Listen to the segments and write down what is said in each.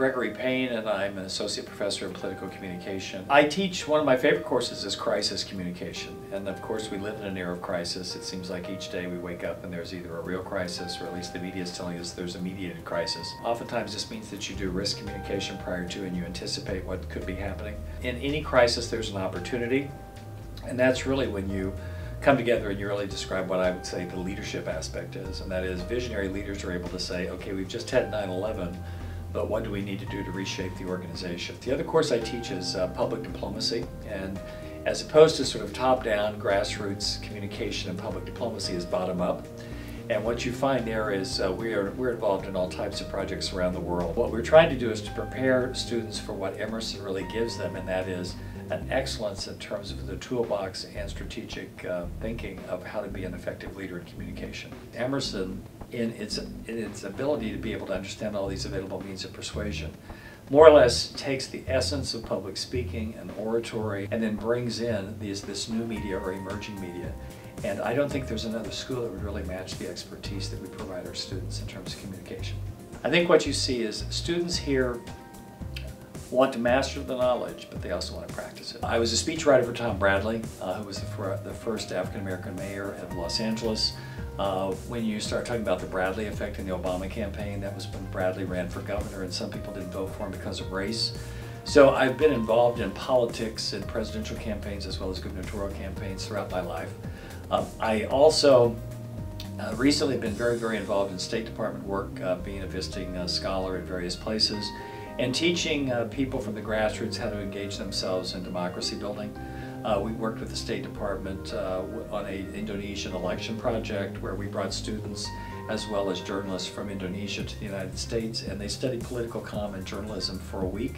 Gregory Payne, and I'm an associate professor in political communication. I teach, one of my favorite courses is crisis communication. And of course we live in an era of crisis. It seems like each day we wake up and there's either a real crisis, or at least the media is telling us there's a mediated crisis. Oftentimes this means that you do risk communication prior to and you anticipate what could be happening. In any crisis there's an opportunity, and that's really when you come together and you really describe what I would say the leadership aspect is, and that is visionary leaders are able to say, okay, we've just had 9/11, but what do we need to do to reshape the organization? The other course I teach is public diplomacy, and as opposed to sort of top-down grassroots communication and public diplomacy is bottom-up. And what you find there is we're involved in all types of projects around the world. What we're trying to do is to prepare students for what Emerson really gives them, and that is an excellence in terms of the toolbox and strategic thinking of how to be an effective leader in communication. Emerson, in its ability to be able to understand all these available means of persuasion, more or less takes the essence of public speaking and oratory and then brings in this new media or emerging media. And I don't think there's another school that would really match the expertise that we provide our students in terms of communication. I think what you see is students here want to master the knowledge, but they also want to practice it. I was a speechwriter for Tom Bradley, who was the first African-American mayor of Los Angeles. When you start talking about the Bradley effect in the Obama campaign, that was when Bradley ran for governor, and some people didn't vote for him because of race. So I've been involved in politics and presidential campaigns as well as gubernatorial campaigns throughout my life. I also recently been very involved in State Department work, being a visiting scholar in various places, and teaching people from the grassroots how to engage themselves in democracy building. We worked with the State Department on an Indonesian election project where we brought students as well as journalists from Indonesia to the United States, and they studied political comm and journalism for a week,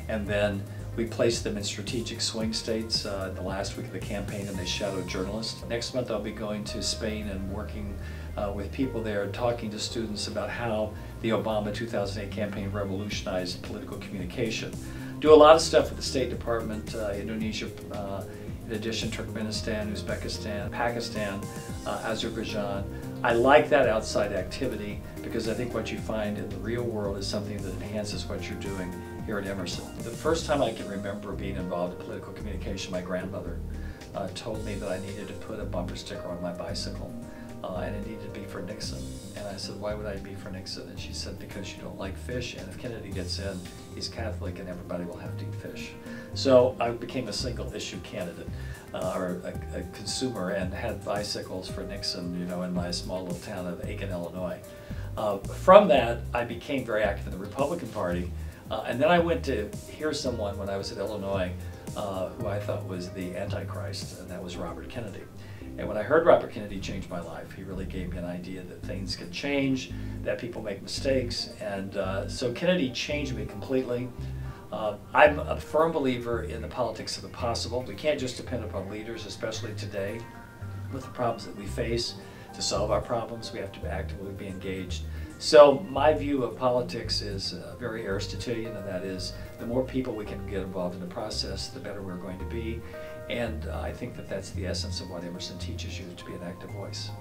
and then we placed them in strategic swing states in the last week of the campaign, and they shadowed journalists. Next month I'll be going to Spain and working with people there, talking to students about how the Obama 2008 campaign revolutionized political communication. Do a lot of stuff with the State Department, Indonesia, in addition Turkmenistan, Uzbekistan, Pakistan, Azerbaijan. I like that outside activity because I think what you find in the real world is something that enhances what you're doing here at Emerson. The first time I can remember being involved in political communication, my grandmother told me that I needed to put a bumper sticker on my bicycle, and it needed to be for Nixon. And I said, why would I be for Nixon? And she said, because you don't like fish, and if Kennedy gets in, he's Catholic and everybody will have to eat fish. So I became a single issue candidate, or a consumer, and had bicycles for Nixon, you know, in my small little town of Aiken, Illinois. From that, I became very active in the Republican Party, and then I went to hear someone when I was at Illinois who I thought was the Antichrist, and that was Robert Kennedy. And when I heard Robert Kennedy changed my life, he really gave me an idea that things can change, that people make mistakes, and so Kennedy changed me completely. I'm a firm believer in the politics of the possible. We can't just depend upon leaders, especially today, with the problems that we face. To solve our problems, we have to actively be engaged. So my view of politics is very Aristotelian, and that is the more people we can get involved in the process, the better we're going to be. And I think that that's the essence of what Emerson teaches you, to be an active voice.